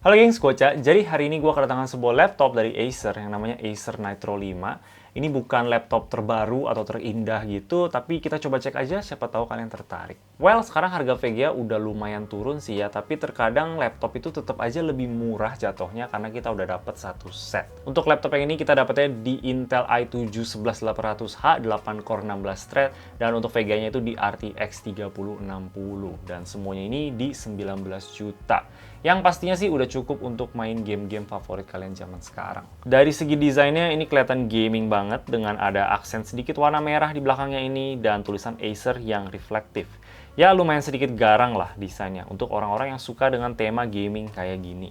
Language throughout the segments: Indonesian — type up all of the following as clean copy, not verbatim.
Halo gengs, Gocha. Jadi hari ini gue kedatangan sebuah laptop dari Acer yang namanya Acer Nitro 5. Ini bukan laptop terbaru atau terindah gitu, tapi kita coba cek aja, siapa tahu kalian tertarik. Well, sekarang harga VGA udah lumayan turun sih ya, tapi terkadang laptop itu tetap aja lebih murah jatuhnya karena kita udah dapet satu set. Untuk laptop yang ini kita dapetnya di Intel i7 11800H, 8 core 16 thread, dan untuk VGA-nya itu di RTX 3060, dan semuanya ini di 19 juta. Yang pastinya sih udah cukup untuk main game-game favorit kalian zaman sekarang. Dari segi desainnya ini kelihatan gaming banget dengan ada aksen sedikit warna merah di belakangnya ini dan tulisan Acer yang reflektif. Ya lumayan sedikit garang lah desainnya untuk orang-orang yang suka dengan tema gaming kayak gini.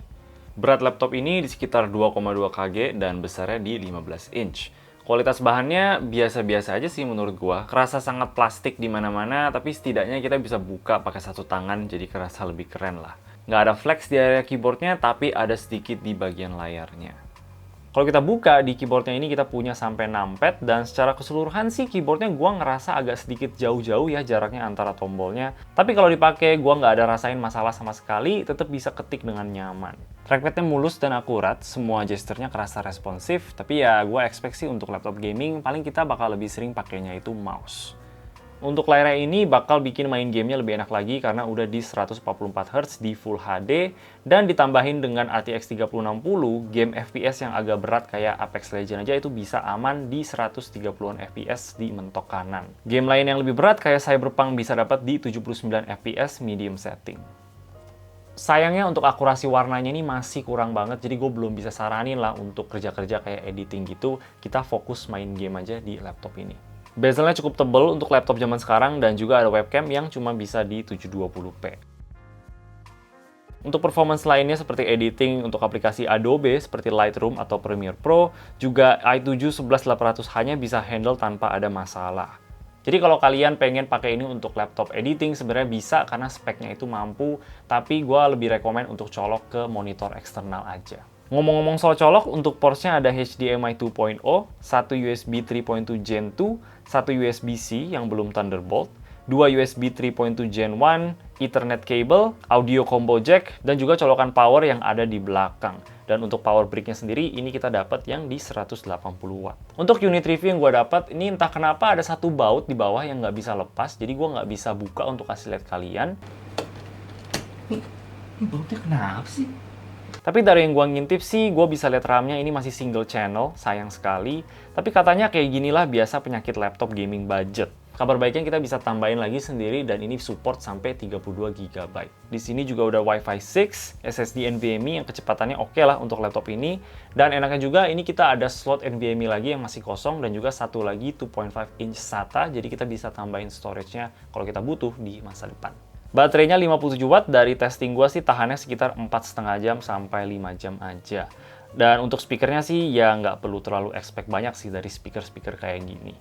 Berat laptop ini di sekitar 2,2 kg dan besarnya di 15 inch. Kualitas bahannya biasa-biasa aja sih menurut gua. Kerasa sangat plastik di mana-mana, tapi setidaknya kita bisa buka pakai satu tangan jadi kerasa lebih keren lah. Nggak ada flex di area keyboardnya, tapi ada sedikit di bagian layarnya. Kalau kita buka di keyboardnya ini kita punya sampai numpad, dan secara keseluruhan sih keyboardnya gua ngerasa agak sedikit jauh-jauh ya jaraknya antara tombolnya. Tapi kalau dipakai gua nggak ada rasain masalah sama sekali, tetap bisa ketik dengan nyaman. Trackpadnya mulus dan akurat, semua gesturnya kerasa responsif, tapi ya gua expect sih untuk laptop gaming paling kita bakal lebih sering pakainya itu mouse. Untuk layarnya ini bakal bikin main gamenya lebih enak lagi karena udah di 144Hz di Full HD dan ditambahin dengan RTX 3060, game FPS yang agak berat kayak Apex Legends aja itu bisa aman di 130an FPS di mentok kanan. Game lain yang lebih berat kayak Cyberpunk bisa dapat di 79 FPS medium setting. Sayangnya untuk akurasi warnanya ini masih kurang banget, jadi gue belum bisa saranin lah untuk kerja-kerja kayak editing gitu, kita fokus main game aja di laptop ini. Bezelnya cukup tebal untuk laptop zaman sekarang dan juga ada webcam yang cuma bisa di 720p. Untuk performance lainnya seperti editing untuk aplikasi Adobe seperti Lightroom atau Premiere Pro, juga i7 11800H-nya bisa handle tanpa ada masalah. Jadi kalau kalian pengen pakai ini untuk laptop editing sebenarnya bisa karena speknya itu mampu, tapi gue lebih rekomen untuk colok ke monitor eksternal aja. Ngomong-ngomong soal colok, untuk portsnya ada HDMI 2.0, satu USB 3.2 Gen 2, satu USB-C yang belum Thunderbolt, dua USB 3.2 Gen 1, Ethernet cable, audio combo jack, dan juga colokan power yang ada di belakang. Dan untuk power brick-nya sendiri, ini kita dapat yang di 180 watt. Untuk unit review yang gue dapat, ini entah kenapa ada satu baut di bawah yang nggak bisa lepas, jadi gue nggak bisa buka untuk kasih lihat kalian. Ini bautnya kenapa sih? Tapi dari yang gue ngintip sih, gue bisa lihat RAM-nya ini masih single channel, sayang sekali. Tapi katanya kayak ginilah biasa penyakit laptop gaming budget. Kabar baiknya kita bisa tambahin lagi sendiri dan ini support sampai 32 GB. Di sini juga udah Wi-Fi 6, SSD NVMe yang kecepatannya oke lah untuk laptop ini. Dan enaknya juga ini kita ada slot NVMe lagi yang masih kosong dan juga satu lagi 2.5 inch SATA, jadi kita bisa tambahin storage-nya kalau kita butuh di masa depan. Baterainya 57 watt, dari testing gua sih tahannya sekitar 4,5 jam sampai 5 jam aja. Dan untuk speakernya sih ya nggak perlu terlalu expect banyak sih dari speaker-speaker kayak gini.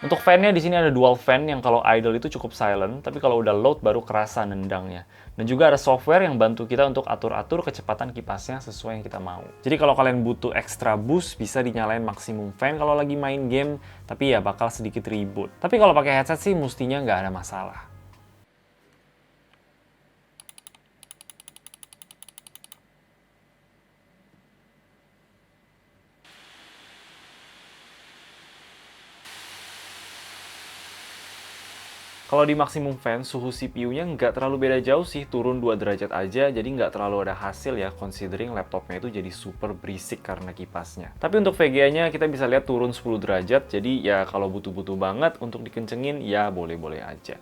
Untuk fan-nya di sini ada dual fan yang kalau idle itu cukup silent, tapi kalau udah load baru kerasa nendangnya. Dan juga ada software yang bantu kita untuk atur-atur kecepatan kipasnya sesuai yang kita mau. Jadi kalau kalian butuh extra boost, bisa dinyalain maksimum fan kalau lagi main game, tapi ya bakal sedikit ribut. Tapi kalau pakai headset sih mestinya nggak ada masalah. Kalau di maximum fan, suhu CPU-nya nggak terlalu beda jauh sih, turun 2 derajat aja, jadi nggak terlalu ada hasil ya, considering laptopnya itu jadi super berisik karena kipasnya. Tapi untuk VGA-nya kita bisa lihat turun 10 derajat, jadi ya kalau butuh-butuh banget untuk dikencengin, ya boleh-boleh aja.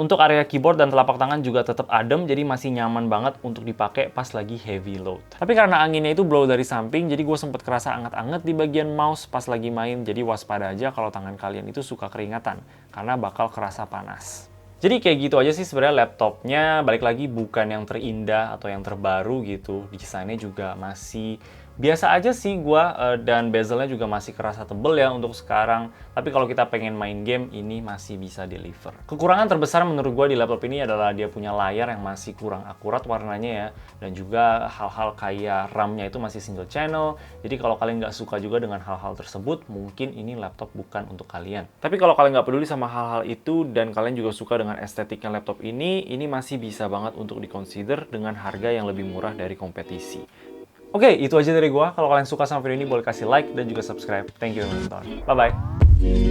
Untuk area keyboard dan telapak tangan juga tetap adem, jadi masih nyaman banget untuk dipakai pas lagi heavy load. Tapi karena anginnya itu blow dari samping, jadi gue sempet kerasa anget-anget di bagian mouse pas lagi main, jadi waspada aja kalau tangan kalian itu suka keringatan, karena bakal kerasa panas. Jadi kayak gitu aja sih sebenarnya laptopnya, balik lagi bukan yang terindah atau yang terbaru gitu, desainnya juga masih Biasa aja sih gua, dan bezelnya juga masih kerasa tebel ya untuk sekarang. Tapi kalau kita pengen main game, ini masih bisa deliver. Kekurangan terbesar menurut gua di laptop ini adalah dia punya layar yang masih kurang akurat warnanya ya. Dan juga hal-hal kayak RAM-nya itu masih single channel. Jadi kalau kalian nggak suka juga dengan hal-hal tersebut, mungkin ini laptop bukan untuk kalian. Tapi kalau kalian nggak peduli sama hal-hal itu, dan kalian juga suka dengan estetiknya laptop ini masih bisa banget untuk di-consider dengan harga yang lebih murah dari kompetisi. Oke, itu aja dari gua. Kalau kalian suka sama video ini, boleh kasih like dan juga subscribe. Thank you udah nonton. Bye-bye.